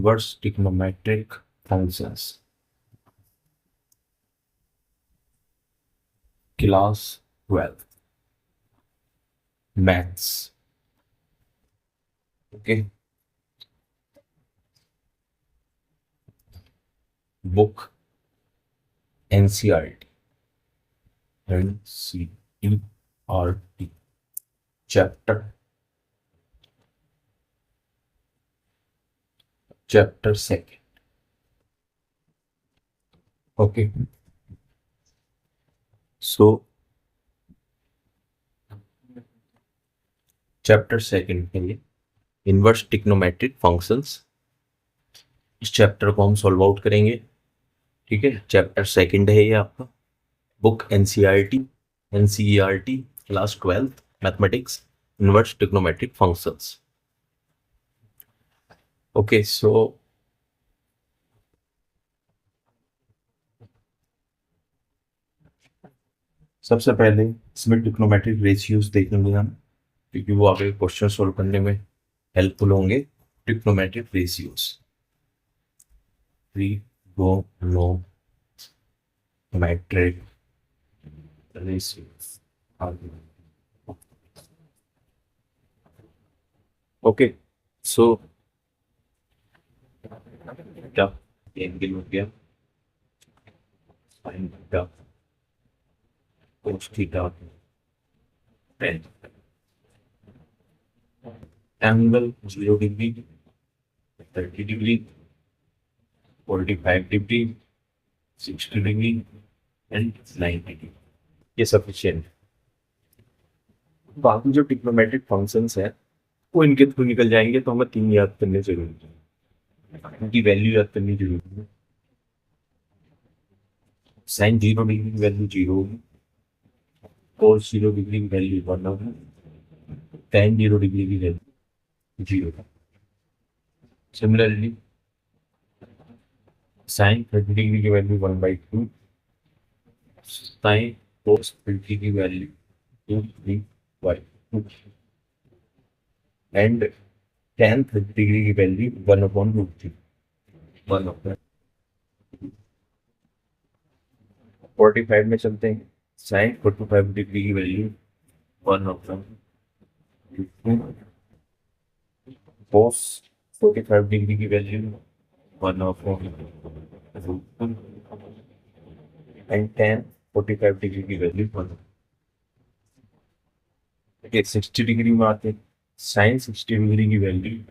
inverse trigonometric functions. Class 12 maths. Okay. Book NCERT. NCERT. Chapter 2nd. Okay. So chapter 2 के लिए inverse trigonometric functions, इस chapter को हम solve out करेंगे। ठीक है, चैप्टर 2 है ये आपका। Book NCERT class 12 mathematics, inverse trigonometric functions. Okay, so सबसे पहले इसमें ट्रिग्नोमेट्रिक रेशियोज देखेंगे हम, क्योंकि वो आगे क्वेश्चन सोल्व करने में हेल्पफुल होंगे। Trigonometric ratios, trigonometric ratios. Okay, so क्या एंगल हो गया, sin theta, cos theta, tan angle 0 degree, 30 degree, 45 degree, 60 degree and 90 degree, ये सफिशिएंट। बाकी जो ट्रिग्नोमेट्रिक फंक्शंस है वो इनके थ्रू निकल जाएंगे, तो हमें 3 याद करने जरूरी है, इनकी वैल्यू याद करनी जरूरी है। साइन 0 डिग्री की वैल्यू 0 होगी, cos 0 डिग्री की वैल्यू 1 होगी, tan 0 डिग्री की वैल्यू 0 है। सिमिलरली साइन 30 डिग्री की वैल्यू 1/2, साइन cos 30 की वैल्यू 2/3 एंड tan 30 डिग्री की वैल्यू 1/√3, 45 में चलते हैं। साइन 45 डिग्री की वैल्यू 1/2, cos 45 डिग्री की वैल्यू 1/2 एंड tan 45 डिग्री की वैल्यू 1। 60 डिग्री में आते हैं। साइन 60 डिग्री की वैल्यू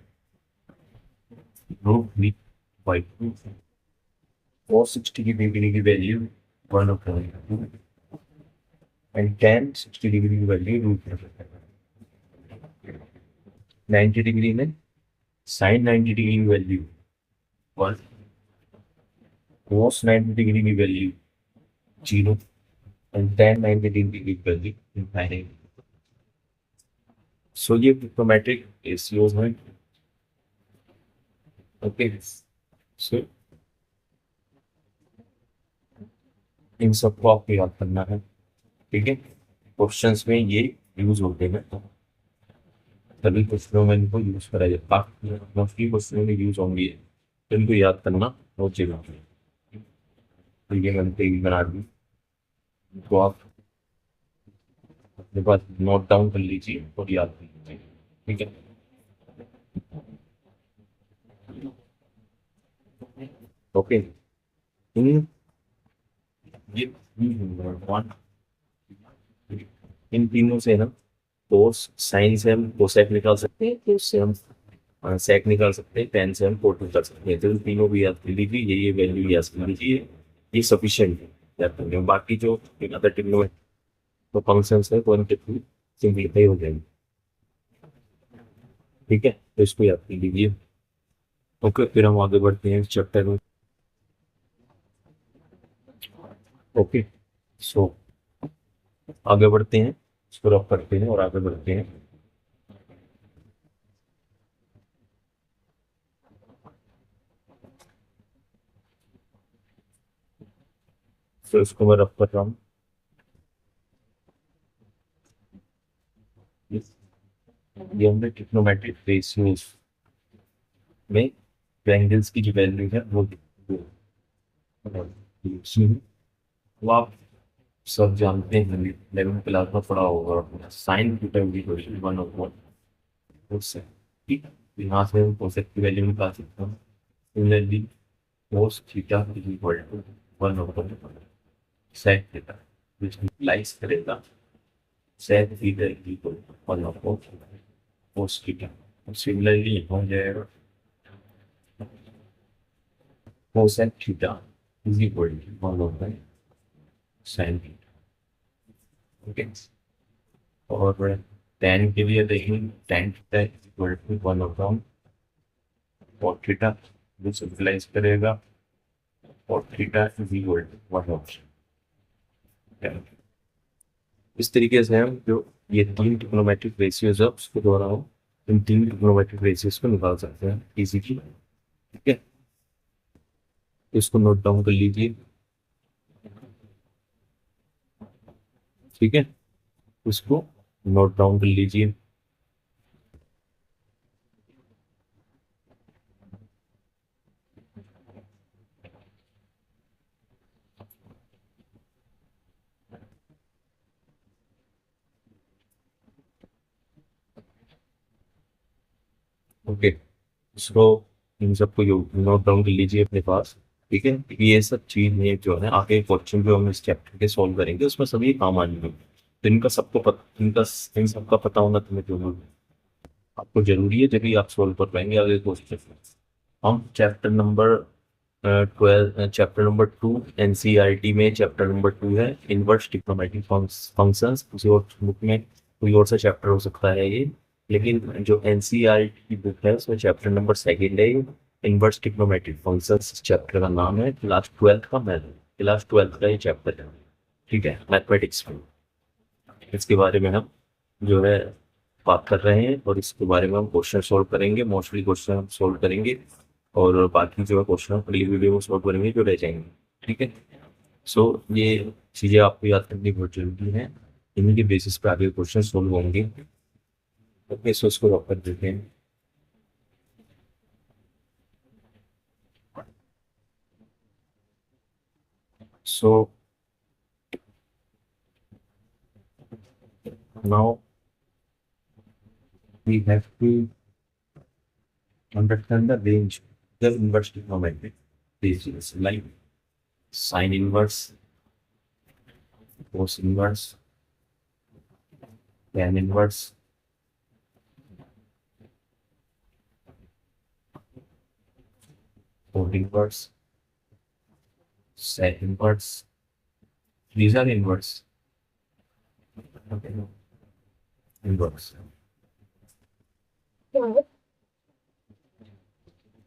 √3/2, cos 60 डिग्री की वैल्यू 1/2 एंड tan 60 डिग्री की वैल्यू √3। 90 डिग्री में साइन 90 डिग्री की वैल्यू 1, cos 90 डिग्री की वैल्यू 0 एंड tan 90 डिग्री की वैल्यू 9। सो ये ट्रिग्नोमेट्रिक रेशियोज हैं। ओके, सो इन सबको आपको याद करना है। ठीक है, क्वेश्चंस में ये यूज होते हैं, सभी क्वेश्चनों में इनको यूज करा जाता है, मोस्टली क्वेश्चनों में यूज होंगे, तो इनको याद करना बहुत जरूरी है। तो ये मैंने टेबल बना दी, तो आप अपने पास नोट डाउन कर लीजिए और याद कर लीजिए। ठीक है, ओके। इन ये इन तीनों से ना कोस साइन से हम कोसेक निकाल सकते हैं, कोस से हम सेक निकाल सकते हैं, टेन से हम कोट निकाल सकते हैं। तो इन तीनों भी याद कर लीजिए, ये वैल्यू याद कर लीजिए, ये सफिशिएंट है याद करने में। बाकी जो अदर टिग्नो तो फंक्शंस है तो उनके थ्रू सिंपलीफाई हो जाएंगे। ठीक है, तो इसको याद कर लीजिए। ओके, फिर हम आगे बढ़ते हैं चैप्टर में। ओके, सो आगे बढ़ते हैं, इसको रफ करते हैं और आगे बढ़ते हैं। तो इसको मैं रफ कर रहा हूँ। ये हमने ट्रिग्नोमेट्रिक रेशियोज में एंगल्स की जो वैल्यू है वो आप सब जानते हैं, 11 क्लास में पढ़ा होगा, साइन थीटा इक्वल 1/4 ठीक है। तो यहाँ से हम कोसेक की वैल्यू निकाल सकते हैं। Similarly cos theta is equal to 1/sec theta, which implies करेगा sec theta is equal to 1/cos theta. Similarly हो जाएगा cosec theta is equal to 1/sin theta. Okay, और tan के लिए देखेंगे tan theta is equal to 1/cos theta, जो simplify करेगा और theta is equal to 1/tan। इस तरीके से हम जो ये तीन ट्रिग्नोमेट्रिक रेशियोज है उसके द्वारा हम इन तीन ट्रिग्नोमेट्रिक रेशियोज को निकाल सकते हैं इजीली। ठीक है, इसको नोट डाउन कर लीजिए। ठीक है, इसको नोट डाउन कर लीजिए। ओके, इसको इन सबको नोट डाउन कर लीजिए अपने पास। ठीक है, ये सब चीज ये जो है आगे क्वेश्चन जो हम इस चैप्टर के सॉल्व करेंगे उसमें सभी काम आएंगे। तो इनका सबको इनका इन सबका पता होना तुम्हें जरूरी आपको जरूरी है, जब आप सॉल्व कर पाएंगे आगे क्वेश्चन। हम chapter number 12 chapter number 2 NCERT में चैप्टर नंबर 2 है इनवर्स ट्रिग्नोमेट्रिक फंक्शंस। किसी और बुक में कोई और सा चैप्टर हो सकता है ये, लेकिन जो एनसीईआरटी की बुक है उसमें चैप्टर नंबर 2 है इनवर्स ट्रिग्नोमेट्रिक फंक्शंस। चैप्टर का नाम है क्लास 12 का मैथ, क्लास 12 का ये चैप्टर है। ठीक है, मैथमेटिक्स में इसके बारे में हम जो है बात कर रहे हैं और इसके बारे में हम क्वेश्चन सॉल्व करेंगे, मोस्टली क्वेश्चन हम सॉल्व करेंगे और बाकी जो है क्वेश्चन अगली वीडियो में सॉल्व करेंगे जो रह जाएंगे। ठीक है, सो ये चीज़ें आपको याद करनी बहुत जरूरी है, इन्हीं के बेसिस पे आगे क्वेश्चन सॉल्व होंगे। ओके, सो इसको रॉक कर देते हैं। So now we have to understand the range the inverse trigonometric ratios like sine inverse, cos inverse, tan inverse, cot inverse, sec inverse. These are inverse. Okay. Inverse.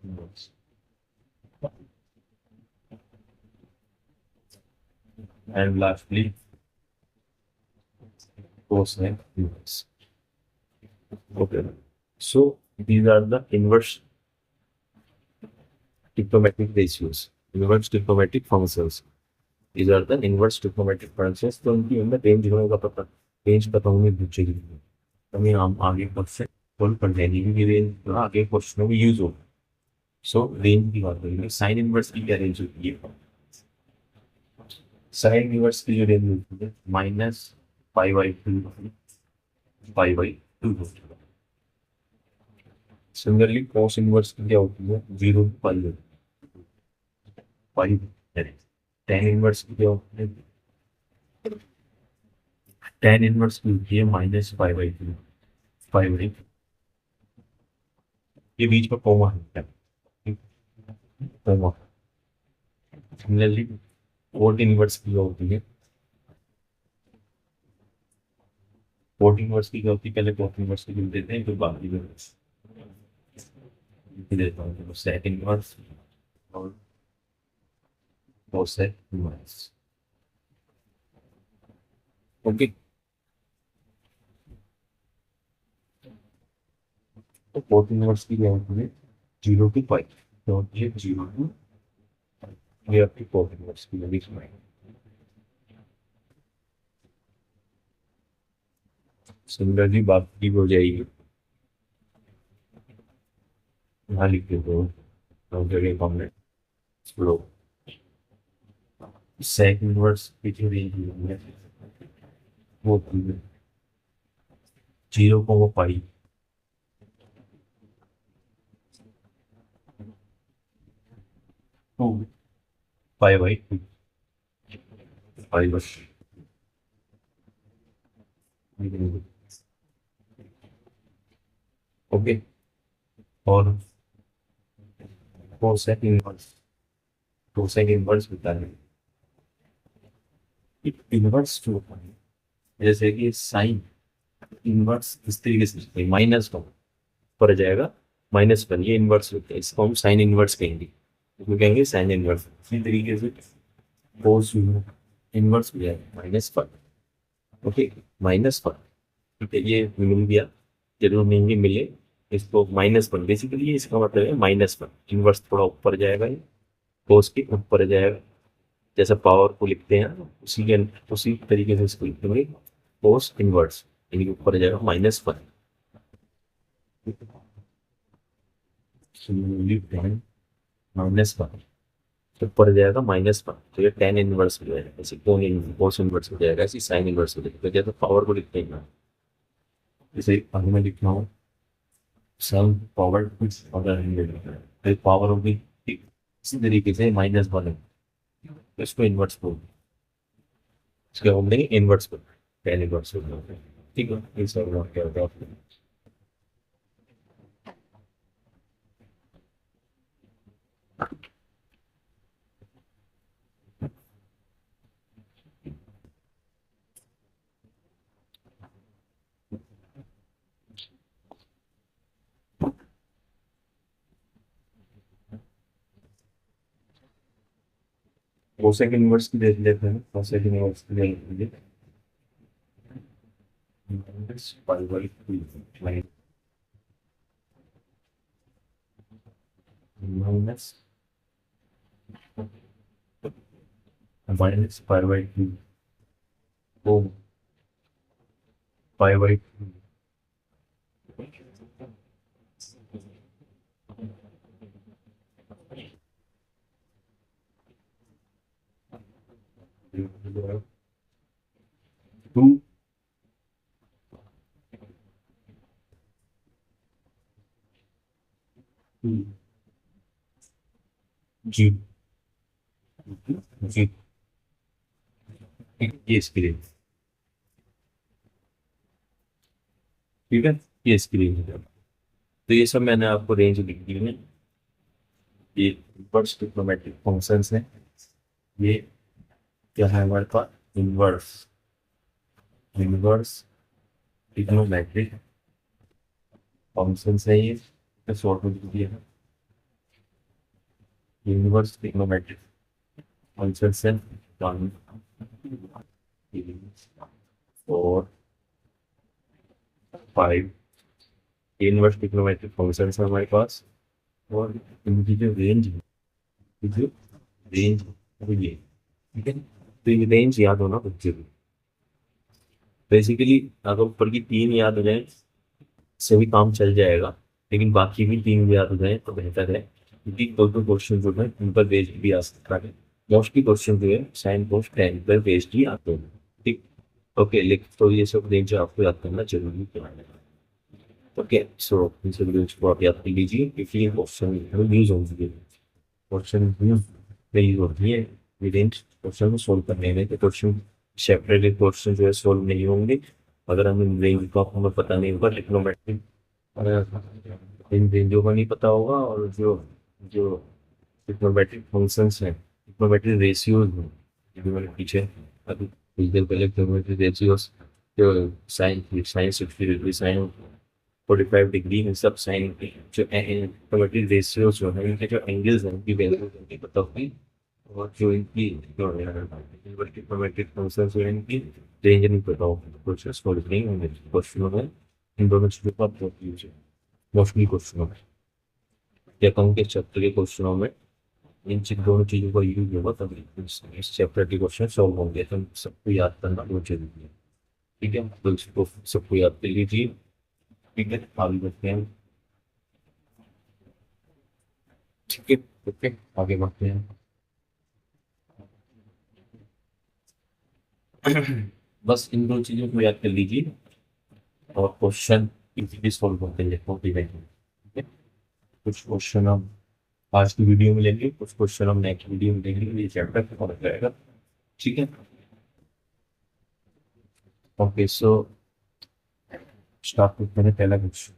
Inverse. And lastly, cosine inverse. Okay. So these are the inverse trigonometric ratios, inverse trigonometric functions. These are the inverse trigonometric functions. तो उनकी हमें range होने का पता, range पता होनी बहुत जरूरी है, हमें हम आगे क्वेश्चन सॉल्व कर लेंगे क्योंकि रेंज आगे क्वेश्चनों में यूज होगा। सो रेंज की बात करेंगे, साइन इनवर्स की क्या रेंज होती है? साइन इनवर्स की जो रेंज होती है -π/2 π/2 होती है। सिमिलरली कॉस इनवर्स की क्या होती है? 0 π tan इनवर्स की क्या होती है? tan इनवर्स की होती है -π/2 π/2। ये बीच में कॉमा है, कॉमा। सिमिलरली कोट इनवर्स की क्या होती है? कोट इनवर्स की क्या होती है? पहले कोट इनवर्स की लिख देते हैं फिर बाकी में लिख देता हूँ। सेक इनवर्स और कोसेक इनवर्स। ओके, तो कोट इनवर्स की क्या होती है? 0 to π, तो होती है 0 to, ये आपकी कोट इनवर्स की वैल्यू है। सिमिलरली बाकी हो जाएगी, यहाँ लिख देते हो counter complex flow sec inverse की जो रेंज है वो 0.5 to pi by two pi बस ओके। और कोसेक इनवर्स कोसेक इनवर्स होता है इनवर्स जो होता है जैसे कि साइन इनवर्स इस तरीके से माइनस वन पर जाएगा -1 ये इनवर्स होता है इसको हम साइन इनवर्स कहेंगे इसको कहेंगे साइन इनवर्स इसी तरीके से कोस इनवर्स हो जाएगा -1 ओके -1 ठीक है ये मिल गया जरूर नहीं भी मिले इसको -1 बेसिकली इसका मतलब है -1 इनवर्स थोड़ा ऊपर जाएगा ये कोस के ऊपर जाएगा जैसे पावर को लिखते हैं उसी तरीके से इसको लिखेंगे कोस इनवर्स इनके ऊपर जाएगा -1 -1 ऊपर जाएगा -1 तो ये टेन इनवर्स हो जाएगा ऐसे कोस इनवर्स हो जाएगा ऐसे साइन इनवर्स हो जाएगा तो जैसे पावर को लिखते हैं ना जैसे आगे में लिखना हो सम पावर अगर पावर होगी इसी तरीके से -1 है तो इसको इन्वर्स बोल इसके हम देंगे इन्वर्स बोल टेन इन्वर्स बोल ठीक है ये सब नोट कर दो कोसेक इन्वर्स की देख लेते हैं कोसेक इन्वर्स की देख लीजिए pi by two minus pi by two ओ पाई बाई टू जी जी ये इसके लिए ठीक है ये इसके लिए तो ये सब मैंने आपको रेंज लिख दी है ये इन्वर्स ट्रिग्नोमेट्रिक फंक्शंस हैं ये क्या है हमारे पास इन्वर्स इन्वर्स ट्रिग्नोमेट्रिक फंक्शंस है ये शॉर्ट में लिख दिया है इन्वर्स ट्रिग्नोमेट्रिक फंक्शंस है 1 4 5 इन्वर्स ट्रिग्नोमेट्रिक फंक्शंस है हमारे पास और इनकी जो रेंज है जो रेंज वो ये ठीक है तो ये रेंज याद होना बहुत जरूरी बेसिकली अगर ऊपर की 3 याद हो जाए से भी काम चल जाएगा लेकिन बाकी भी 3 याद हो जाए तो बेहतर है क्योंकि दो दो क्वेश्चन जो है उन पर बेस्ड भी आ सकता है मोस्टली क्वेश्चन जो है साइन पोस्ट 10 पर बेस्ड ही आते हैं ठीक ओके लिख तो ये सब रेंज आपको याद करना जरूरी है ओके सो इन सब रेंज को आप याद कर लीजिए क्योंकि ये क्वेश्चन यूज होंगे क्वेश्चन यूज होती है ये रेंज क्वेश्चन को सोल्व करने में तो क्वेश्चन सेपरेट क्वेश्चन जो है सोल्व नहीं होंगे अगर हम रेंज का हमें पता नहीं होगा ट्रिग्नोमेट्रिक इन रेंजों का नहीं पता होगा और जो जो ट्रिग्नोमेट्रिक फंक्शंस हैं ट्रिग्नोमेट्रिक रेशियोज हैं जो मैंने पीछे अभी कुछ देर पहले ट्रिग्नोमेट्रिक रेशियोज जो sine sine 60 degree sine 45 degree इन सब साइन जो ट्रिग्नोमेट्रिक रेशियोज जो है इनके जो एंगल्स हैं उनकी वैल्यू नहीं पता होगी और जो इनकी ट्रिग्नोमेट्रिक फंक्शंस जो इनकी रेंज नहीं पता होगी क्वेश्चन सॉल्व नहीं होंगे क्वेश्चनों में इन दोनों चीज़ों का बहुत यूज है मोस्टली क्वेश्चनों में या कम के चैप्टर के क्वेश्चनों में इन दोनों चीज़ों का यूज होगा तभी इस चैप्टर के क्वेश्चन सॉल्व होंगे तो सबको याद करना बहुत जरूरी है ठीक है तो इसको सबको याद कर लीजिए ठीक है आगे बढ़ते हैं ठीक है। ओके, आगे बढ़ते हैं। बस इन दो चीजों को याद कर लीजिए और क्वेश्चन इजीली सॉल्व होते हैं होते रहेंगे। ठीक है, कुछ क्वेश्चन हम आज की वीडियो में लेंगे, कुछ क्वेश्चन हम नेक्स्ट वीडियो में लेंगे, ये चैप्टर खत्म हो जाएगा। ठीक है। ओके, सो स्टार्ट करते हैं पहला question.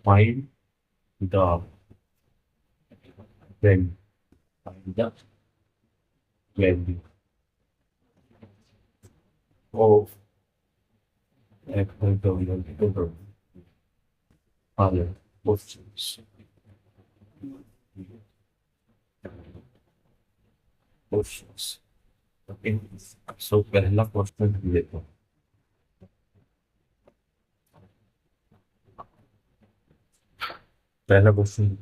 Find the value, find the value of factorial other questions. Questions. Okay. So पहला क्वेश्चन लेता हूँ। पहला क्वेश्चन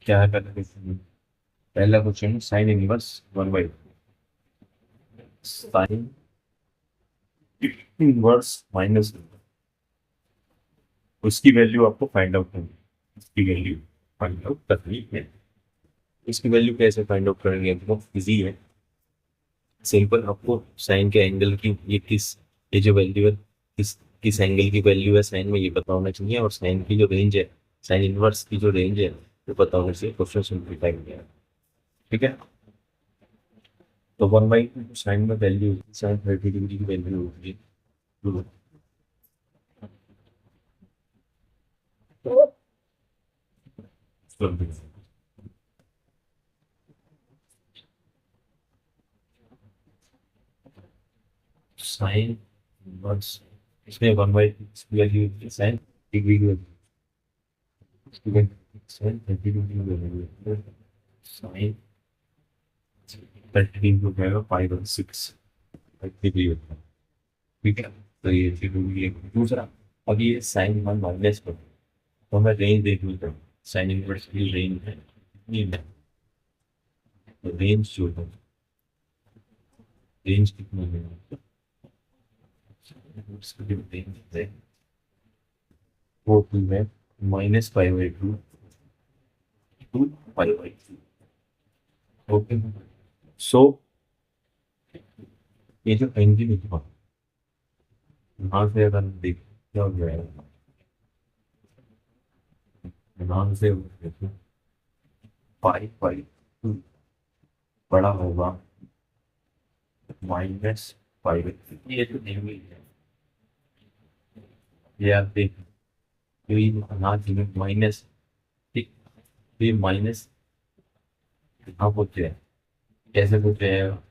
क्या है? पहला question sine inverse 1/2। Sine inverse minus, उसकी वैल्यू आपको फाइंड आउट करनी है। उसकी वैल्यू फाइंड आउट करनी है। इसकी वैल्यू कैसे फाइंड आउट करेंगे? बहुत इजी है, सिंपल। आपको साइन के एंगल की ये जो वैल्यू है, किस एंगल की वैल्यू है साइन में, ये पता होना चाहिए। और साइन की जो रेंज है, साइन इनवर्स की जो रेंज है, वो पता होना चाहिए। क्वेश्चन सिंप्लीफाई हो गया। ठीक है। तो 1/2 साइन में वैल्यू, साइन 30 डिग्री की वैल्यू होगी साइन इनवर्स, इसमें 1/2 इसकी वैल्यू साइन डिग्री की वैल्यू, साइन 30 डिग्री की वैल्यू साइन 30 हो जाएगा 5/6 डिग्री होता है। ठीक है। तो ये जरूरी है। दूसरा, अब ये साइन वन माइनस पर, तो मैं रेंज देख लूँ। साइन इनवर्स की रेंज है कितनी है? तो रेंज जो है, रेंज कितनी है? उसकी जो रेंज है वो की है -5/2 टू 5/2। ओके। सो ये जो एंगल है, यहाँ से अगर हम देखें क्या हो जाएगा, यहाँ से देखें 5/2 बड़ा होगा -5/2। ये तो नहीं हुई है, ये आप देख, तो ये यहाँ से माइनस, ठीक, तो ये माइनस यहाँ पहुँच जाए, कैसे पहुँच जाएगा?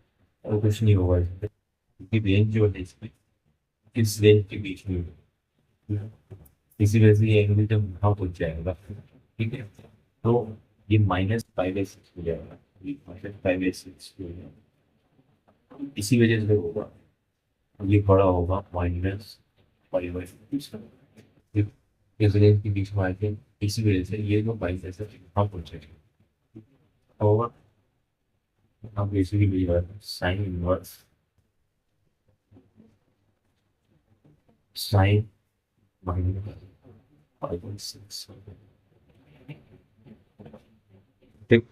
और कुछ नहीं होगा इसमें, क्योंकि रेंज जो है इसमें किस रेंज के बीच में है। इसी वजह से ये एंगल जब यहाँ पहुँच जाएगा, ठीक है, तो ये -5/6 हो जाएगा, ये -5/6 हो जाएगा। इसी वजह से होगा, ये बड़ा होगा -5/6। इस रेंज के बीच में आके, इसी वजह से ये जो बाइस ऐसे यहाँ पहुँचेगा। और अब बेसिकली साइन इनवर्स, साइन -5/6, ठीक।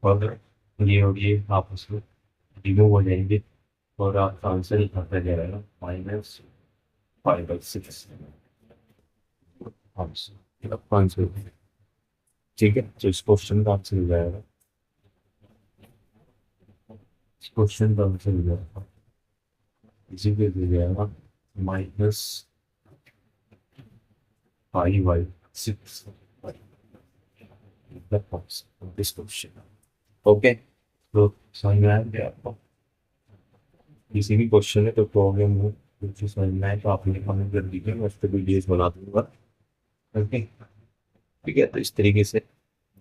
और ये आपस में रिमूव हो जाएंगे और आपका आंसर ही आता जाएगा -5/6 आंसर, आपका आंसर। ठीक है, तो इस क्वेश्चन का आंसर हो जाएगा, इस क्वेश्चन का आंसर हो जाएगा, इसी पे हो जाएगा -5/6 दिस क्वेश्चन। ओके, तो समझ में आया क्या आपको? किसी भी क्वेश्चन है तो प्रॉब्लम हो, कुछ समझ में आए तो आप मुझे कमेंट कर दीजिए, मैं उस पर वीडियोज बना दूंगा। ओके, ठीक है। तो इस तरीके से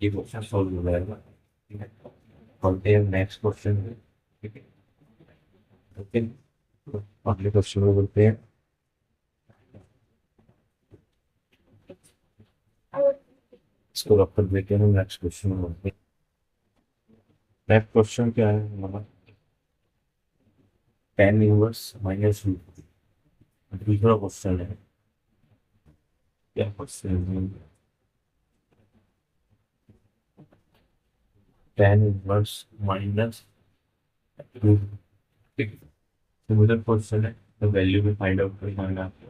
ये क्वेश्चन सॉल्व हो जाएगा। ठीक है, बढ़ते हैं नेक्स्ट क्वेश्चन पे। ठीक है। ओके, अगले क्वेश्चन में बोलते हैं। इसको रख कर देते हैं, नेक्स्ट क्वेश्चन में बोलते हैं। नेक्स्ट क्वेश्चन क्या है हमारा? tan inverse minus root. दूसरा क्वेश्चन है, क्या क्वेश्चन है? tan inverse minus root. ठीक है, सिमिलर क्वेश्चन है, तो वैल्यू भी फाइंड आउट करना है आपको।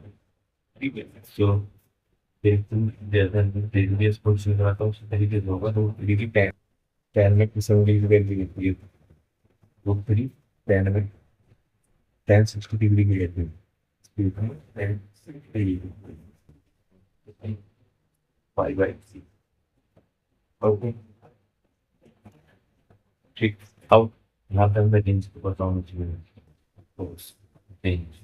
ठीक है, सो जैसा प्रीवियस क्वेश्चन करा था उसी तरीके से होगा। तो थ्री tan, tan में किस डिग्री की वैल्यू होती है? Root three. tan में tan 60 डिग्री की value, tan 60 five by three. Okay, ठीक। अब यहाँ पे मैं रेंज को बताऊँ चाहिए, रेंज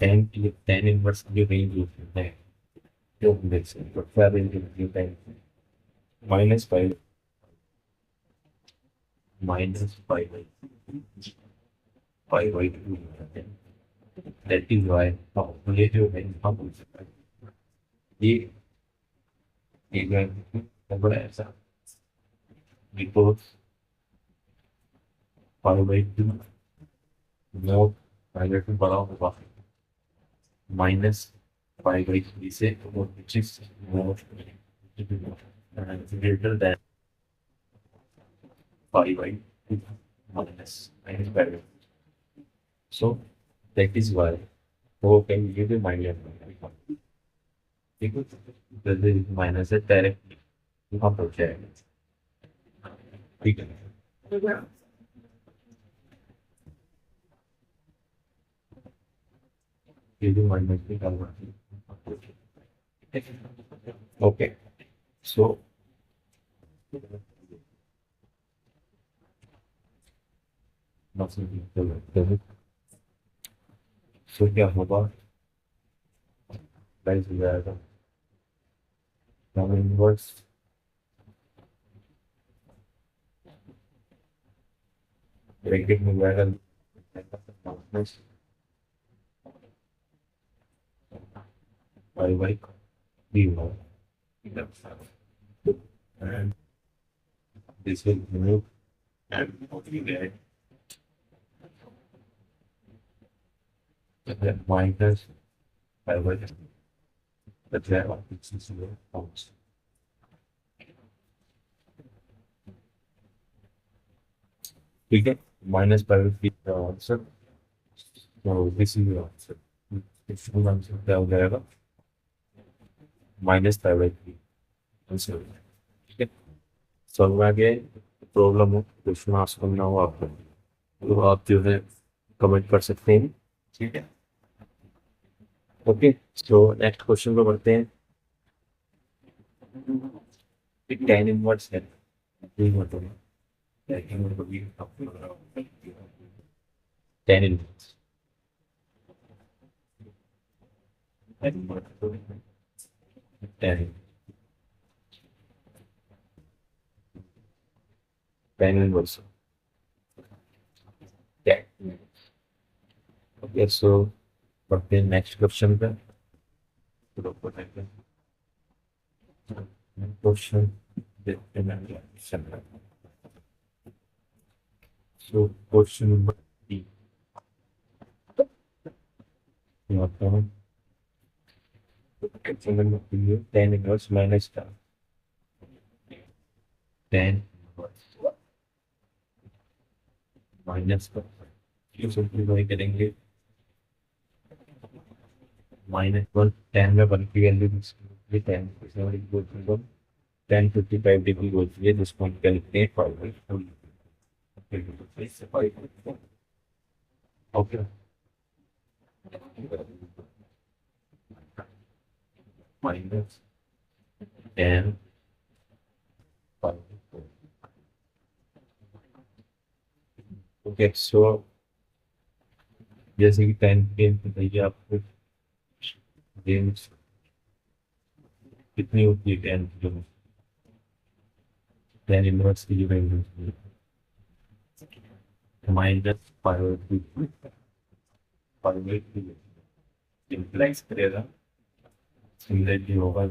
tan इनवर्स की जो रेंज होती है, जो हम देख सकते हैं, तो क्या रेंज होती है tan? Minus five, minus five by 2 that is why ये जो है हम ये एक बड़ा ऐसा बिकॉज 5/2 मोर पहले से बड़ा होगा माइनस 5/3 से, और which is more greater than 5/2 minus minus 5। So that is why वो कैन गिव ए माइनस, ठीक है, जैसे माइनस है डायरेक्ट वहाँ पहुँच जाएगा। ठीक है, ये जो माइनस निकालना है। ओके, सो सो क्या होगा, प्राइस हो जाएगा इनवर्स ब्रैकेट में जाएगा माइनस 5/3 होगा, and this will remove and what we get then minus 5/3, that's where our fixed zero comes. ठीक है, -5/3 का आंसर, तो दिस इज आंसर। इसका आंसर क्या हो जाएगा? -5/3 आंसर। ठीक है, समझ में आ गया? प्रॉब्लम हो, क्वेश्चन आंसर करना हो आपको, तो आप जो है कमेंट कर सकते हैं। ठीक है, ओके, तो नेक्स्ट क्वेश्चन पे बढ़ते हैं। tan इनवर्स है, tan inverse tan tan inverse tan। Okay, so बढ़ते हैं नेक्स्ट क्वेश्चन पे। क्वेश्चन देखते हैं। सो क्वेश्चन नंबर 3 आता है, क्वेश्चन नंबर 3 है tan inverse minus tan minus का क्यों सिंप्लीफाई करेंगे? -1 tan में 1 की वैल्यू tan 1055 डिग्री होती है, जिसको हम कहते हैं 5/4। Okay, minus 10/4। ओके, सो जैसे कि tan के बताइए आपको रेंज कितनी होती है tan की, जो tan इनवर्स की जो रेंज होती है माइनस 5/2 इम्प्लाइज करेगा, सिमिलरली होगा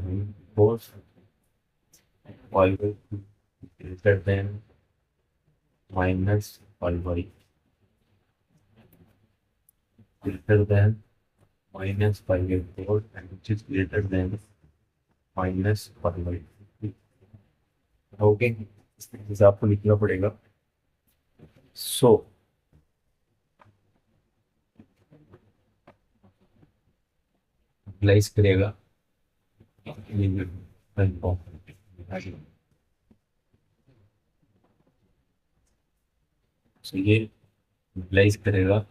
force 5/2 greater than -5/, greater than -5/4 and which is greater than -5/3। Okay, इस तरीके से आपको लिखना पड़ेगा। सो यूटिलाइज करेगा सो ये यूटिलाइज करेगा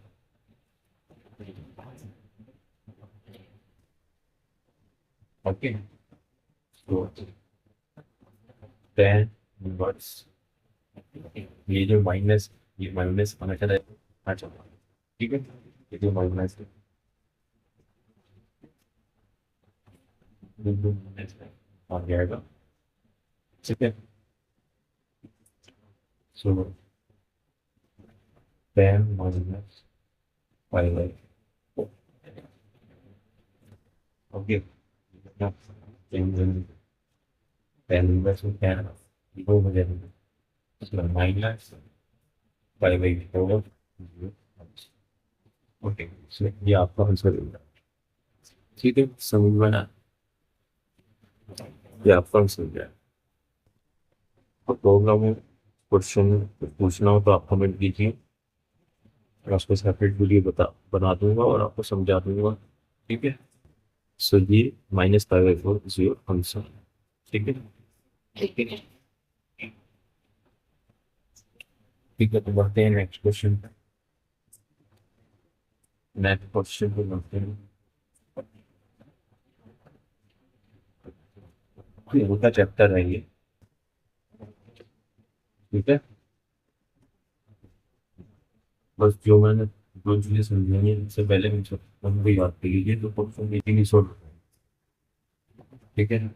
ओके। तो tan इनवर्स, ये जो माइनस, ये माइनस हमेशा रहना चाहिए, ठीक है। ये जो माइनस आ जाएगा, ठीक है। सो tan -5/4 ओके। tan इनवर्स में क्या है, वो हो जाएगा -5/4। ओके, सो ये आपका आंसर होगा, ठीक है। समझ में आया, ये आपका आंसर हो गया। तो प्रॉब्लम क्वेश्चन पूछना हो तो आप कमेंट कीजिए, मैं उसको सेपरेट वीडियो बना दूंगा और आपको समझा दूंगा, ठीक है। सो ये -5/4 इज योर आंसर, ठीक है। ठीक है, ठीक है। तो बढ़ते हैं नेक्स्ट क्वेश्चन पे। नेक्स्ट क्वेश्चन पे बढ़ते हैं। उनका चैप्टर है ये, ठीक है। बस जो मैंने जो चीजें समझाई है इससे पहले उनको याद कर लीजिए, तो क्वेश्चन इजीली सॉल्व, ठीक है।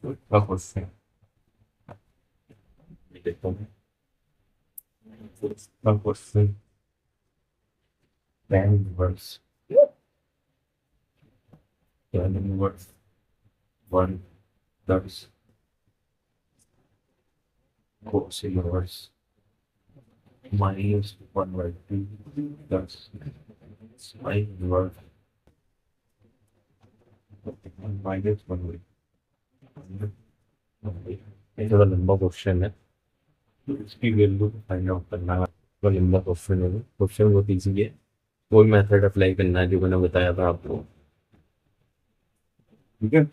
तो क्या क्वेश्चन देखता हूँ, का question tan inverse, tan inverse 1 plus cos inverse -1/2 plus sin inverse -1/2। ये थोड़ा लंबा क्वेश्चन है, तो इसकी वैल्यू फाइंड आउट करना है। थोड़ा लंबा क्वेश्चन है, क्वेश्चन बहुत ईजी है। वही मेथड अप्लाई करना है जो मैंने बताया था आपको, ठीक है।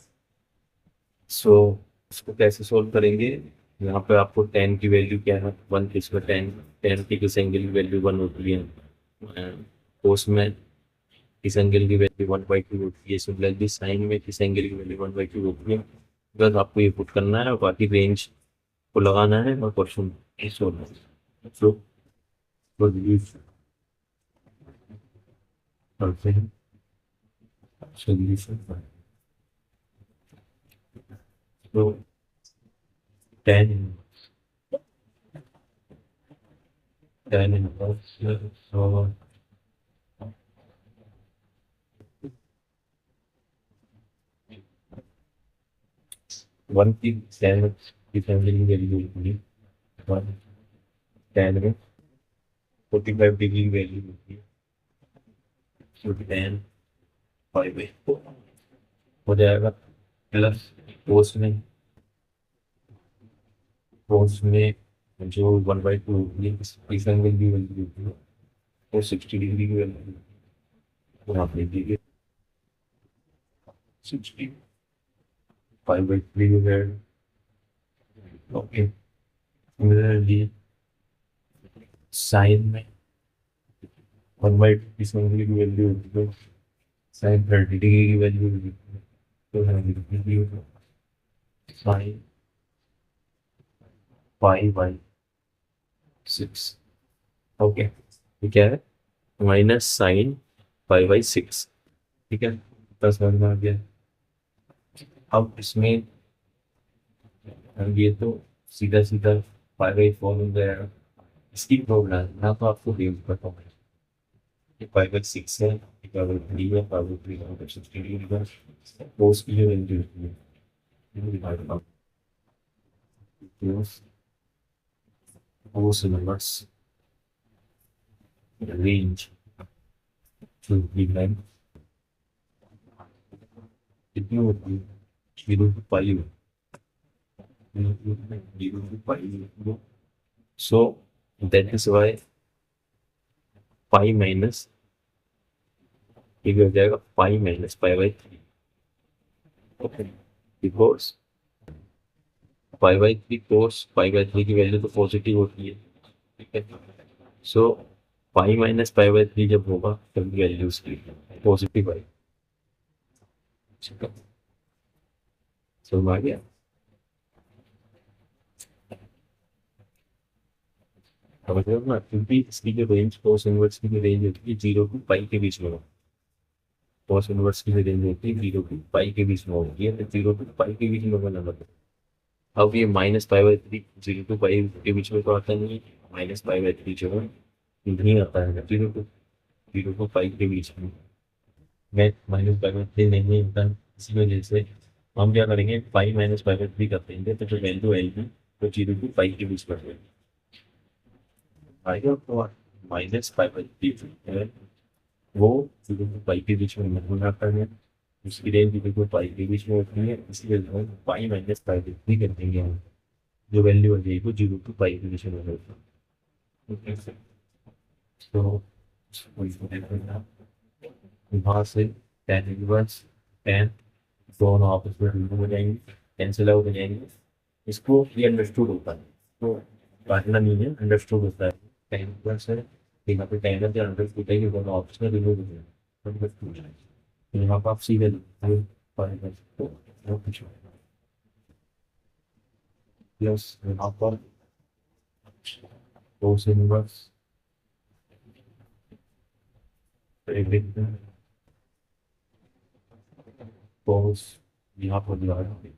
सो इसको कैसे सोल्व करेंगे, यहाँ पे आपको tan की वैल्यू क्या है 1, इसमें tan की किस एंगल की वैल्यू 1 होती है, तो उसमें किस एंगल की वैल्यू 1/2 होती है, सिमिलरली साइन में किस एंगल की वैल्यू 1/2 होती है। बस आपको ये पुट करना है और बाकी रेंज को लगाना है और क्वेश्चन सोल्व करते हैं। सोल्यूशन तो tan इनवर्स और 1 की tan की फैमिली की वैल्यू होती है 1, tan में 45 डिग्री की वैल्यू होती है, तो tan 5/4 हो जाएगा, प्लस कोस में जो 1/2 होती है इस एंगल की वैल्यू होती है, वो 60 डिग्री की वैल्यू तो आप लिख दीजिए 65/3 हो जाएगा। ओके, सिमिलरली साइन में 1/2 इस एंगल की वैल्यू होती है, साइन 30 डिग्री की वैल्यू होती है, तो साइन 5/6। ओके, ये क्या है, -sin 5/6, ठीक है। 10 समझ में आ गया। अब इसमें ये तो सीधा सीधा 5/4 हो जाएगा, इसकी प्रॉब्लम ना तो आपको यूज करता हूँ ये 5/6 है, ये 5/3 है, 5/3 है, 60 डिग्री का कोस की जो रेंज होती है वो divide by cos inverse range to be line कितनी होती है 0 to 5 0 to 5 so that is why pi minus ये भी हो जाएगा पाई माइनस पाई/3 ओके बिकॉज पाई/3 कोस पाई/3 की वैल्यू तो पॉजिटिव होती है ठीक है सो पाई माइनस पाई/3 जब होगा तब वैल्यू उसकी पॉजिटिव आई ठीक है समझ आ गया समझ रहे हो ना क्योंकि इसकी जो रेंज कोस इनवर्स की जो रेंज होती है 0 to पाई के बीच में होगी कोस इनवर्स की जो रेंज होती है 0 to पाई के बीच में होगी तो 0 to पाई के बीच में होगा नंबर अब ये -पाई/3 0 to पाई के बीच में तो आता नहीं है -पाई/3 जो है नहीं आता है 0 to 5 के बीच में मैं -पाई/3 नहीं होता है इसी वजह से हम क्या करेंगे पाई -पाई/3 कर देंगे तो जो वैल्यू आएगी तो 0 to 5 के बीच में रहेगी आएगा तो -पाई/3 है वो 0 to 5 के बीच में नहीं आता है उसकी रेंज 0 to 5 के बीच में होती है इसी वजह से हम पाई-पाई/3 कर देंगे हम जो वैल्यू आ जाएगी वो 0 to 5 के बीच में होगी तो वहाँ से tan इनवर्स tan दोनों आपस में रिमूव हो जाएंगे कैंसिल आउट हो जाएंगे इसको ये अंडरस्टूड होता है तो काटना नहीं है अंडरस्टूड होता है tan इनवर्स है यहाँ पे tan है अंडरस्टूड है कि दोनों आपस में रिमूव हो जाएंगे अंडरस्टूड है तो यहाँ पर आप सीधे प्लस यहाँ पर cos इनवर्स cos यहाँ पर दिया है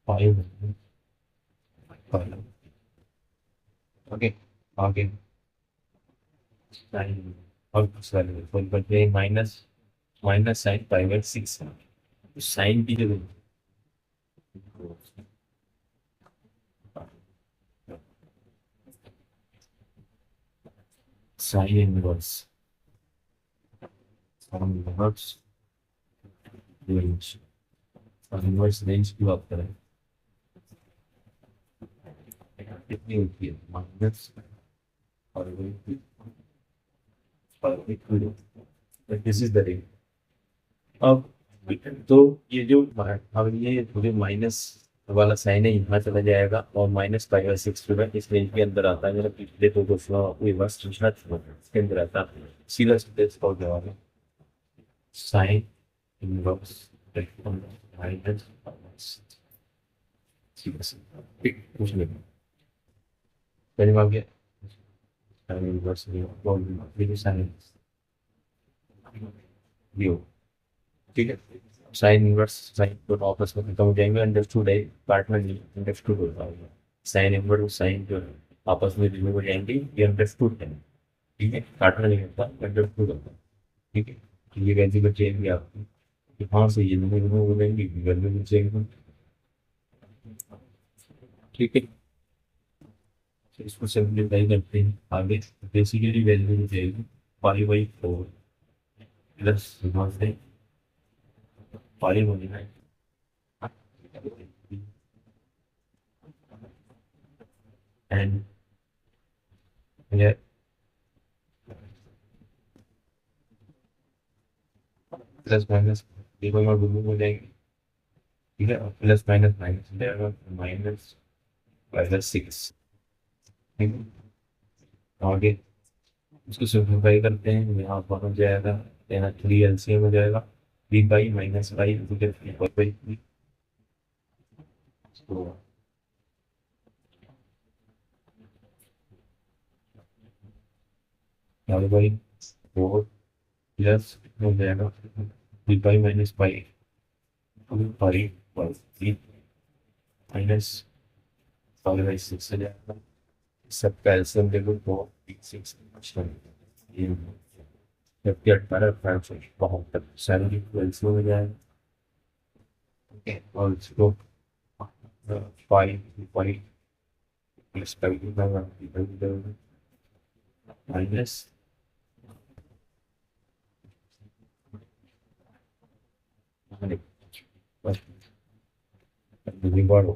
फाइव ओके आगे साइन और कुछ वैल्यू बटे माइनस माइनस साइन पाई/6 साइन की जगह sine inverse sine inverse range sine inverse range की बात करें कितनी होती है माइनस और दिस इज द रेंज अब तो ये जो अब ये जो माइनस वाला साइन है यहाँ चला जाएगा और -पाई/6 जो है इस रेंज के अंदर आता है मेरा पिछले दो क्वेश्चन आपको बस पूछना था इसके अंदर आता है सीधा सीधा इसका जवाब है साइन इनवर्स माइनस कुछ नहीं पहली बात क्या साइन इनवर्स साइन ठीक है साइन इनवर्स साइन दोनों आपस में खत्म हो जाएंगे अंडरस्टूड है पार्ट में नहीं अंडरस्टूड होता है साइन इनवर्स और साइन जो है आपस में रिमूव हो जाएंगे ये अंडरस्टूड है ठीक है काटना नहीं होता अंडरस्टूड होता है ठीक है तो ये वैल्यू बचेगी आपकी यहाँ से ये रिमूव हो जाएंगी वैल्यू बचेगी ठीक है तो इसको सिंप्लीफाई करते हैं आगे बेसिकली वैल्यू हो जाएगी पाई/4 प्लस यहाँ से पाई होने में एंड ये प्लस माइनस देखो यहाँ रिमूव हो जाएंगे ठीक है प्लस माइनस माइनस जाएगा -पाई/6 ठीक है आगे इसको सिंप्लीफाई करते हैं यहाँ पर हो जाएगा यहाँ 3 LCM हो जाएगा b/-पाई पाई/3 तो पाई/4 प्लस हो जाएगा b/-पाई पाई/3 माइनस 5/6 से जाएगा। सब कैल्शियम लेवल बहुत 6 ये 18 72 70 कैल्शियम हो जाएगा। और इसको 5 प्लस माइनस बढ़ो।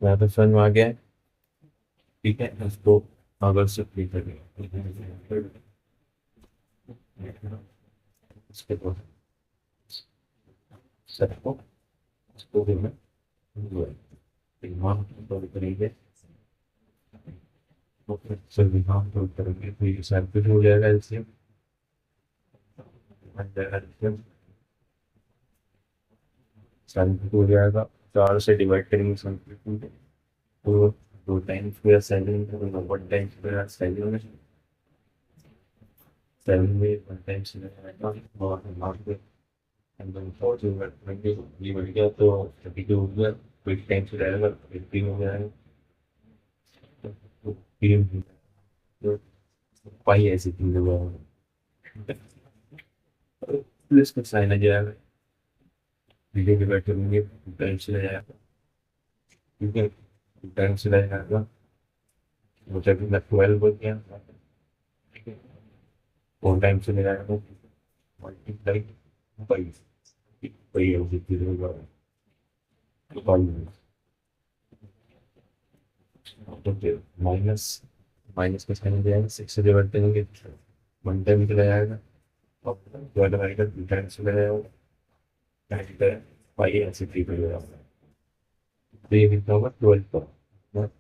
यहाँ पे समझ में आ गया है? ठीक है, इसको अगर से फ्री करेंगे इसके बाद सबको इसको भी मैं विभाग करेंगे तो फिर से विभाग करेंगे तो ये सर्किट हो जाएगा इससे बन जाएगा इससे सर्किट हो जाएगा। 4 से डिवाइड करेंगे सर्किट को तो 2 टाइम्स पे 7 1 टाइम्स पे 7 में 7 में 1 टाइम्स और भाग पे एकदम 4 से करेंगे ये बढ़ गया तो 32 हो गया। 1 टाइम्स हो जाएगा 15 हो जाएगा तो 3 तो पाई ऐसी चीज होगा प्लस का साइन आ जाएगा धीरे डिवाइड करेंगे टाइम्स से जाएगा। ठीक है, टाइम्स से जाएगा मुझे भी 12 हो गया। ठीक है, 4 टाइम्स से जाएगा मल्टीप्लाई बाई बाई होगा तो तो फिर माइनस माइनस का साइन आ जाएगा 6 से डिवाइड करेंगे 1 टाइम चला जाएगा और 12 आएगा 2 टाइम्स चला जाएगा पाई ऐसे थ्री कर जाएगा तो ये कितना होगा 12 पर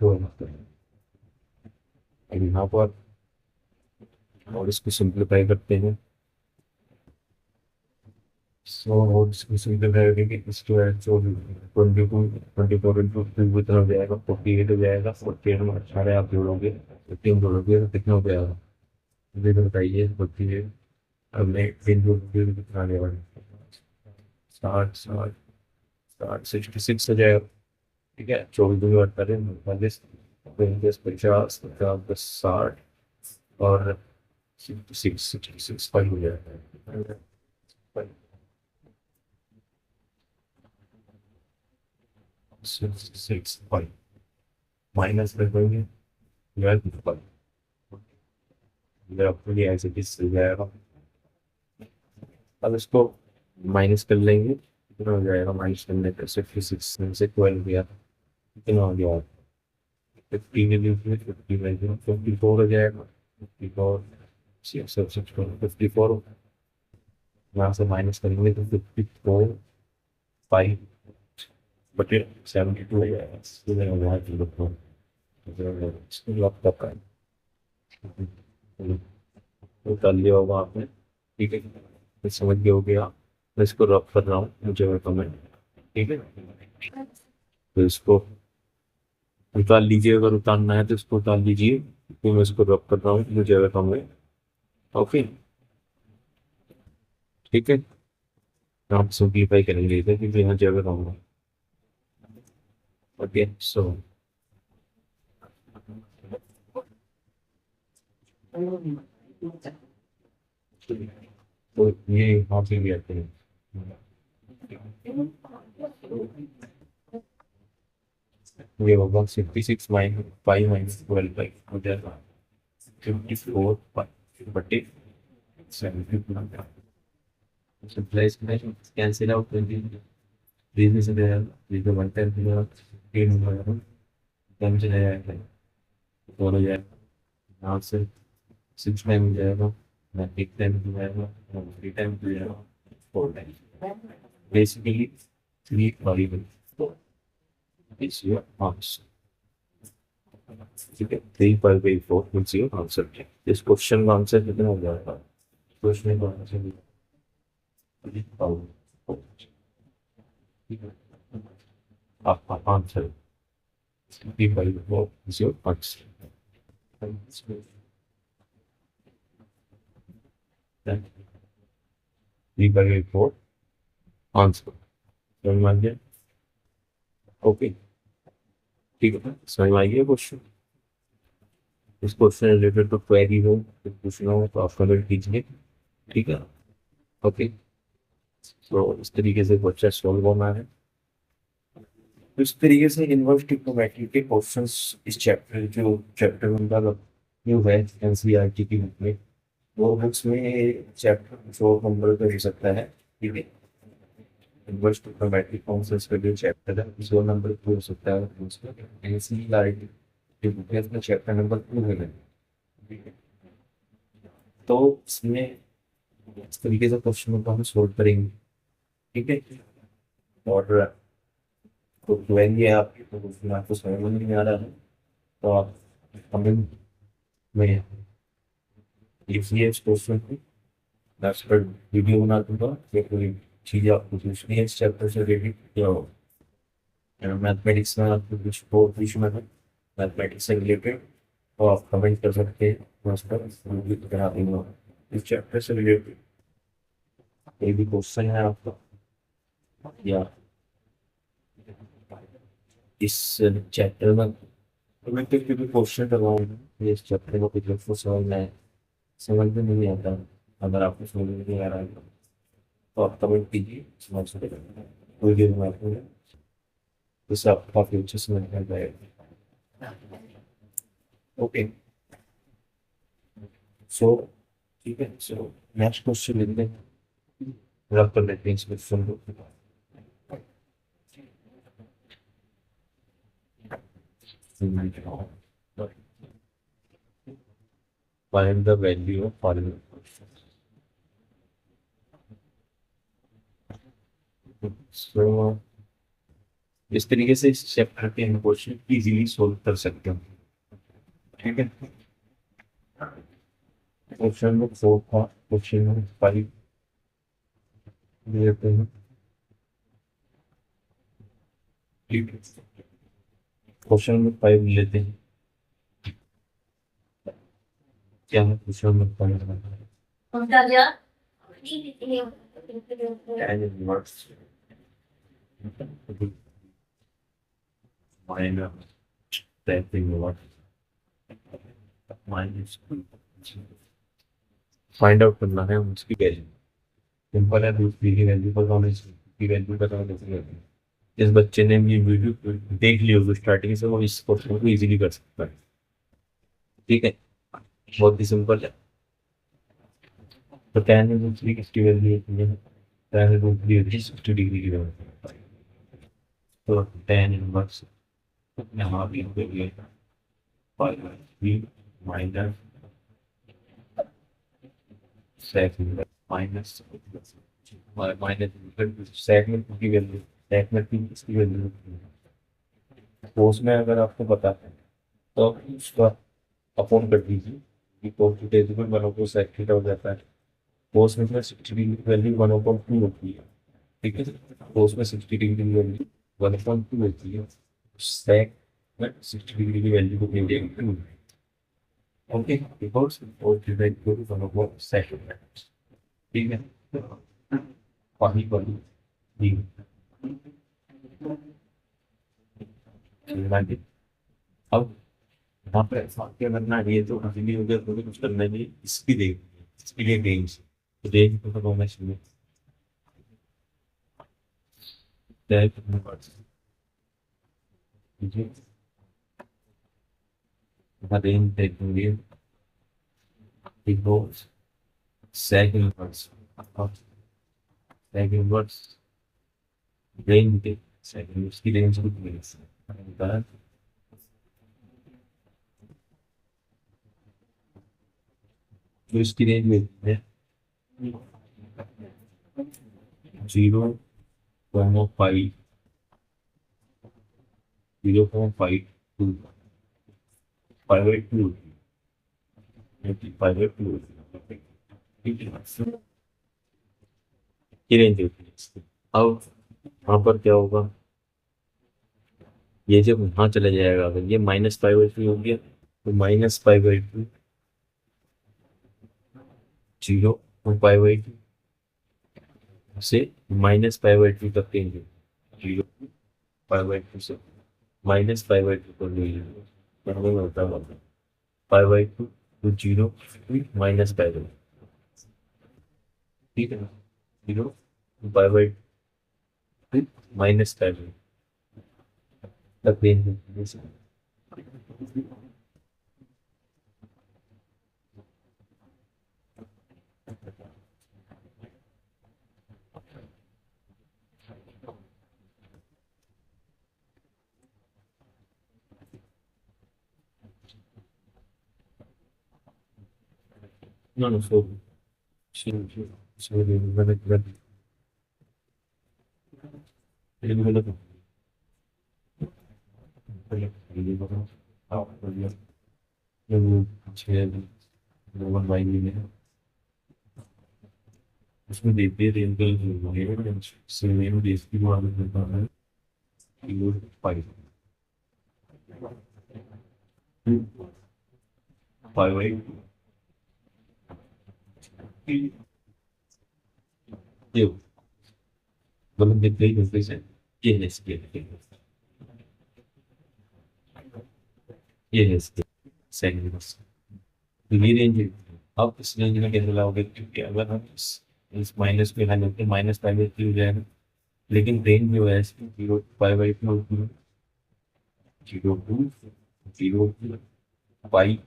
12 अब यहाँ पर और इसको सिंप्लीफाई करते हैं सो और इसको सिंप्लीफाई करके इसको जो 24 इंटू 2 कितना हो जाएगा 48 हो जाएगा। 48 में 18 आप जोड़ोगे 15 जोड़ोगे तो कितना हो जाएगा मुझे तो बताइए 48 अब मैं 3 जोड़ोगे तो कितना आ जाएगा 66 हो जाएगा। ठीक है, 24 48 50 50 60 और 66 फाइव हो जाएगा 665 माइनस कर देंगे 12 आपको ये ऐसे किस हो जाएगा। अब इसको माइनस कर लेंगे कितना हो जाएगा माइनस करने पर 66 से 12 गया कितना हो गया 54 हो जाएगा 54 54 यहाँ से माइनस करेंगे तो 54 5 बटे 72 हो जाएगा लॉक तक का तो कर लिया होगा आपने। ठीक है, तो समझ गए हो गया मैं इसको रफ कर रहा हूँ मुझे कमेंट। ठीक है, तो इसको उतार लीजिए अगर उतारना है तो इसको उतार लीजिए तो मैं इसको रफ कर रहा हूँ मुझे कमेंट। ओके, ठीक है, आप सिंप्लीफाई करेंगे इधर क्योंकि यहाँ जगह कम है। ओके सो तो ये यहाँ पे भी आते हैं ये होगा 66 माइनस 5 माइनस 12 बाई हो जाएगा 54 बटे 70 सिंप्लाइज कैंसिल आउट कर दीजिए 3 में से जाएगा 3 में 1 टाइम चलेगा 3 में जाएगा टाइम चला जाएगा 4 हो जाएगा यहाँ से 6 टाइम हो जाएगा 1 टाइम हो जाएगा 3 टाइम हो जाएगा 4 time basically 3 variable is your answer। ठीक है, 3/4 is your answer। इस क्वेश्चन का आंसर कितना हो जाएगा क्वेश्चन का आंसर आपका answer 3/4 is your answer। 3/4 answer समझ में आ गया। ओके, ठीक है, समझ में आइए क्वेश्चन। इस क्वेश्चन रिलेटेड तो क्वेरी हो, कुछ पूछना हो तो आप कमेंट कीजिए, ठीक है। ओके, तो इस तरीके से क्वेश्चन सॉल्व होना है। तो इस तरीके से इनवर्स ट्रिग्नोमेट्री के क्वेश्चंस इस चैप्टर, जो चैप्टर नंबर जो है एनसीईआरटी की बुक में, वो बुक्स में चैप्टर 4 नंबर पे हो सकता है, ठीक है। इनवर्स ट्रिग्नोमेट्री फंक्शंस का जो चैप्टर है 4 नंबर पे हो सकता है उसमें। एनसीईआरटी की बुक है उसमें चैप्टर नंबर 2 है, ठीक है। तो इसमें इस तरीके से क्वेश्चन को हम सोल्व करेंगे, ठीक है। और तो ड्राइंग है आपकी, तो उसमें आपको समझ में नहीं आ रहा है तो आप कमेंट में लिखिए इस क्वेश्चन को, मैं उस पर वीडियो बना दूंगा या कोई चीज़ आपको पूछनी है इस चैप्टर से रिलेटेड या मैथमेटिक्स में आपको कुछ और पूछना है मैथमेटिक्स से रिलेटेड, तो आप कमेंट कर सकते हैं, मैं उस पर वीडियो बना दूंगा। इस चैप्टर से रिलेटेड कोई भी क्वेश्चन है आपका या इस चैप्टर में, तो मैं फिर भी क्वेश्चन करवाऊंगा ये इस चैप्टर को कुछ आपको समझ में नहीं आता। अगर आपको समझ में नहीं आ रहा है तो आप कमेंट कीजिए, समझ सकते हैं वीडियो में आपको, जिससे आपको काफी अच्छे समझ में आ जाएगा। ओके, सो ठीक है, सो नेक्स्ट क्वेश्चन लेते हैं, रब कर लेते हैं इस क्वेश्चन को। Find the value of following. So इस तरीके से इस चैप्टर के हम क्वेश्चन इजीली सोल्व कर सकते हैं, ठीक है। क्वेश्चन नंबर 4 था, क्वेश्चन नंबर 5 लेते हैं, ठीक है। क्वेश्चन नंबर 5 लेते हैं, क्या है question number 5? tan inverse minus tan inverse minus, find out करना है उसकी वैल्यू। सिंपल है, दूसरी की वैल्यू पता होनी चाहिए, की वैल्यू पता होनी चाहिए। इस बच्चे ने ये वीडियो देख ली होगी स्टार्टिंग से, वो इस क्वेश्चन को इजीली कर सकता है, ठीक है। बहुत ही सिंपल है। तो tan रूट थ्री किसकी वैल्यू होती है? tan रूट थ्री होती है 60 डिग्री की वैल्यू। तो tan इनवर्स यहाँ भी होगी 5 minus sec inverse minus minus sec में की वैल्यू, sec में किसकी वैल्यू, तो उसमें अगर आपको पता है तो उसका अपॉन कर दीजिए कि cos theta equal 1/2 sec theta हो जाता है। cos में 60 डिग्री की वैल्यू 1/2 होती है, ठीक है। cos में 60 डिग्री की वैल्यू 1/2 होती है, sec में 60 डिग्री की वैल्यू को मिल जाएगी 2। Okay, because cos theta equal 1/2 sec theta, ठीक है। पानी पानी ठीक है। अब यहाँ पे ऐसा क्या करना है, ये तो इजीली हो गया, तो कुछ करना नहीं, इसकी देख, इसके लिए रेंज, रेंज को तो मैं शुरू तय करना पड़ मुझे, रेंज देखेंगे, equals sec inverse, sec inverse range दे, sec इनवर्स की रेंज को बताया, तो इसकी रेंज में है 0.5, 0.52, 5/2, 5/2, ठीक है, ये रेंज होती है इसकी। अब यहाँ पर क्या होगा, ये जब यहाँ चला जाएगा, अगर ये -5/2 हो गया तो -5/2, 0.5/2 से -5/2 तक रेंज होगी, 0 5/2 से -5/2 कर लीजिए, पहले मैं बता रहा था 5/2 तो 0 -5/2, ठीक है ना, 0 5/2 -5/2 तक रेंज में से। No, no, sí, sí, उसमें देखते हैं सेम देश की बात करता है किलो 5/8 ये मतलब देखते ही देखते से ये है इसके, ये है इसके सेकंड बस, तो ये रेंज है। अब इस रेंज में कैसे लाओगे, क्योंकि अगर हम इस माइनस को यहाँ लेते हैं -5/3 हो जाएगा, लेकिन रेंज जो है इसकी 0 5/2 होती है, 0 to 0 5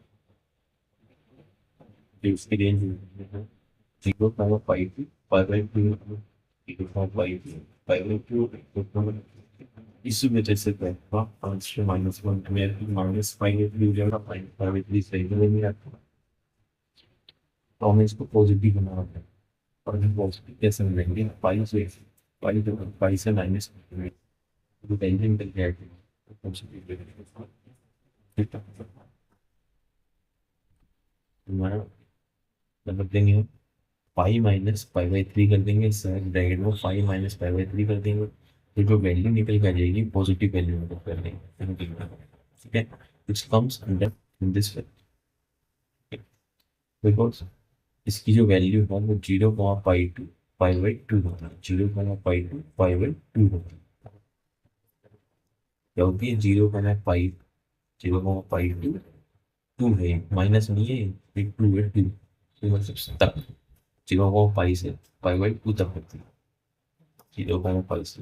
जो उसकी रेंज है 0.5 5/2 0.5 5/2 इसी वजह से कहता पाँच से -1 में -5/3 हो जाएगा, 5/3 सही में नहीं आता, तो हमें इसको पॉजिटिव बनाना है। और हम पॉजिटिव कैसे बनाएंगे, पाई से माइनस तो वैल्यू निकल जाएगी, तो पॉजिटिव ठीक है, हमारा मतलब देंगे पाई -5/3 कर देंगे, इस ब्रैकेट में 5 - 5/3 कर देंगे, तो जो वैल्यू निकल के आ जाएगी पॉजिटिव वैल्यू निकल कर देंगे, ठीक है, which comes under in this way, because इसकी जो वैल्यू है वो 0,5/2 होता है, 0,5/2 होता है, क्या होती है 0,5 है, माइनस नहीं है, एक 2 है, 2 तो मतलब तक 0,5 से 5/2 तक होती है, 0,5 से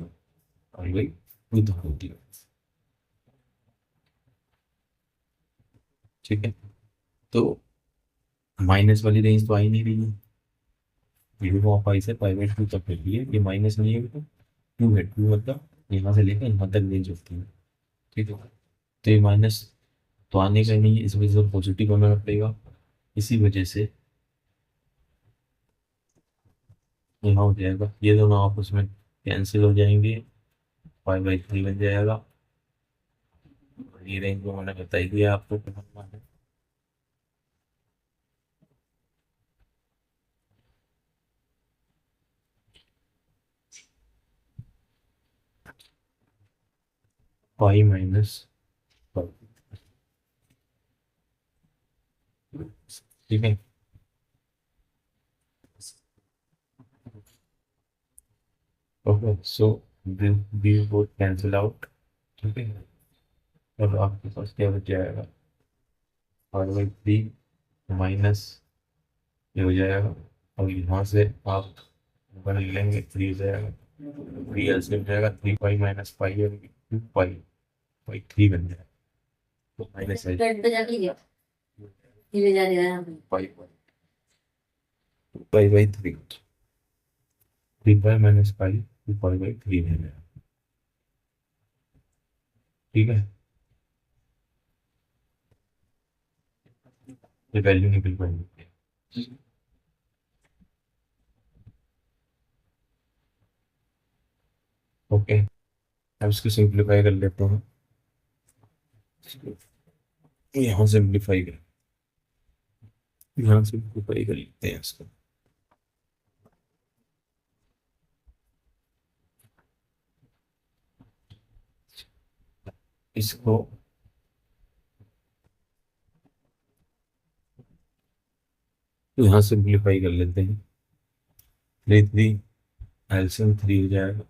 5/2 तक होती है, ठीक है, तो माइनस वाली रेंज तो आ ही नहीं रही है, 0,5 से 5/2 तक होती है, ये माइनस नहीं है तो 2 है, 2 मतलब यहाँ से लेकर यहाँ तक रेंज होती है, ठीक है, तो ये माइनस तो आने का ही नहीं है, इस वजह से पॉजिटिव होना पड़ेगा, इसी वजह से यहाँ हो जाएगा, ये दोनों आपस में कैंसिल हो जाएंगे, 5/3 बन जाएगा, ये रेंज को मैंने बता ही दिया आपको, 5 - 5, ठीक है, okay, so these both cancel out, ठीक है, अब आपके पास क्या बच जाएगा, 5/3 माइनस ये हो जाएगा, और यहाँ से आप वन लेंगे 3 हो जाएगा, 3 एलसीएम जाएगा, 3 5 - 5 है 5/3 बन जाएगा, तो माइनस है 5/3, 3 5 - 5 5/3 है, ठीक है, ये वैल्यू निकल पाएंगे, ओके, अब इसको सिंप्लीफाई कर लेते हैं, यहाँ सिंप्लीफाई कर, यहाँ सिंप्लीफाई कर लेते हैं इसको, इसको यहाँ सिंप्लीफाई कर लेते हैं, 3 3 एलसीएम 3 हो जाएगा,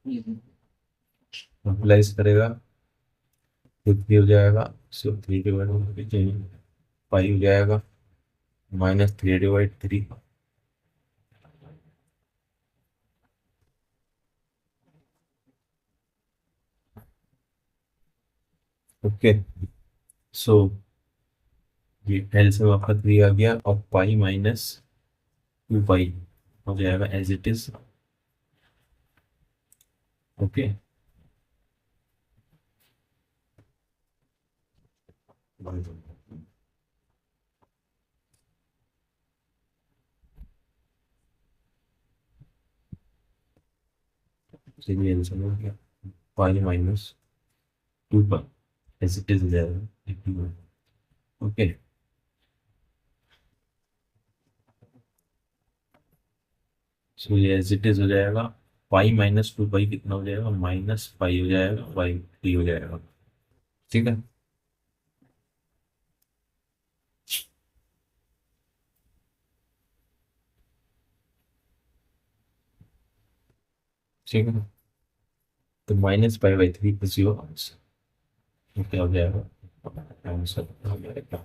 यूटिलाइज करेगा तो 3 हो जाएगा, सो 3/5 हो जाएगा, -3/3। ओके, सो ये एल से आपका 3 आ गया और पाई -2 पाई हो जाएगा एज इट इज। ओके, चलिए आंसर हो गया पाई -2 पाई एज इट इज हो जाएगा। ओके, सो ये एज इट इज हो जाएगा, पाई -2 पाई कितना हो जाएगा, -पाई हो जाएगा, पाई 3 हो जाएगा। ठीक है, ठीक है, तो -पाई/3 इज योर आंसर। तो क्या हो जाएगा, आंसर हो जाएगा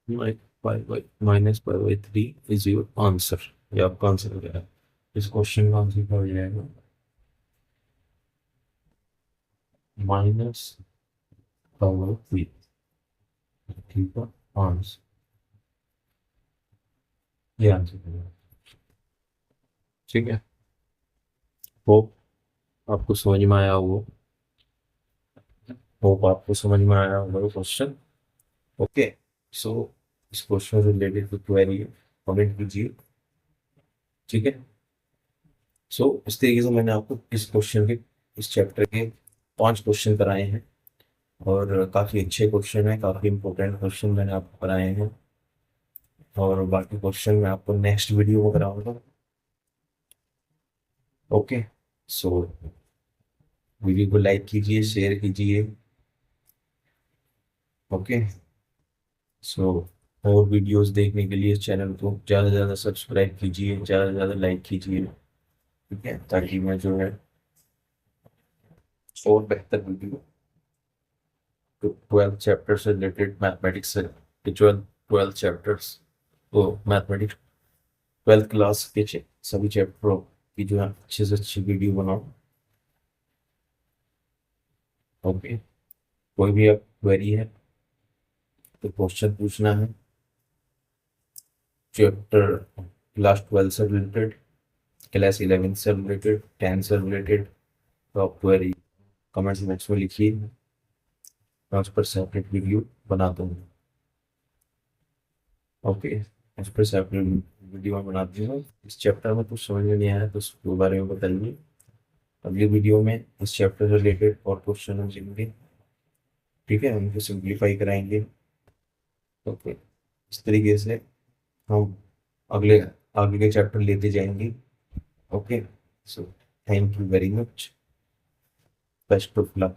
-पाई/3 इज योर आंसर। ये आपका आंसर हो जाएगा। इस क्वेश्चन का आंसर क्या हो जाएगा, -पाई/3। ठीक है, आंसर, ये आंसर हो जाएगा। ठीक है, होप आपको समझ में आया हो, होप आपको समझ में आया होगा क्वेश्चन। ओके, सो इस क्वेश्चन से रिलेटेड कोई क्वेरी कमेंट कीजिए। ठीक है, सो इस तरीके से मैंने आपको इस क्वेश्चन के, इस चैप्टर के 5 क्वेश्चन कराए हैं और काफ़ी अच्छे क्वेश्चन हैं, काफ़ी इंपॉर्टेंट क्वेश्चन मैंने आपको कराए हैं। और बाकी क्वेश्चन मैं आपको नेक्स्ट वीडियो में कराऊंगा। ओके, सो वीडियो को लाइक कीजिए, शेयर कीजिए। ओके, सो और वीडियोस देखने के लिए चैनल को ज़्यादा से ज़्यादा सब्सक्राइब कीजिए, ज़्यादा से ज़्यादा लाइक कीजिए। ठीक है, ताकि मैं जो है और बेहतर वीडियो, तो 12 चैप्टर से रिलेटेड मैथमेटिक्स से, 12 चैप्टर्स, तो मैथमेटिक्स 12th क्लास के सभी चैप्टरों की जो है अच्छे से अच्छी वीडियो बनाओ। ओके, कोई भी अब क्वेरी है तो क्वेश्चन पूछना है चैप्टर क्लास 12 से रिलेटेड, क्लास 11 से रिलेटेड, 10 से रिलेटेड, तो आप क्वेरी कमेंट्स बॉक्स में लिखिए, मैं उस पर सेपरेट वीडियो बना दूंगा। ओके, उस पर सेपरेट वीडियो में बना दूंगा। इस चैप्टर में कुछ समझ में नहीं आया तो उसके बारे में बताइए। अगली वीडियो में इस चैप्टर से रिलेटेड और क्वेश्चन हम सीखेंगे। ठीक है, उनको सिंप्लीफाई कराएंगे। ओके, इस तरीके से हम अगले आगे के चैप्टर लेते जाएंगे। Okay, so thank you very much, best of luck.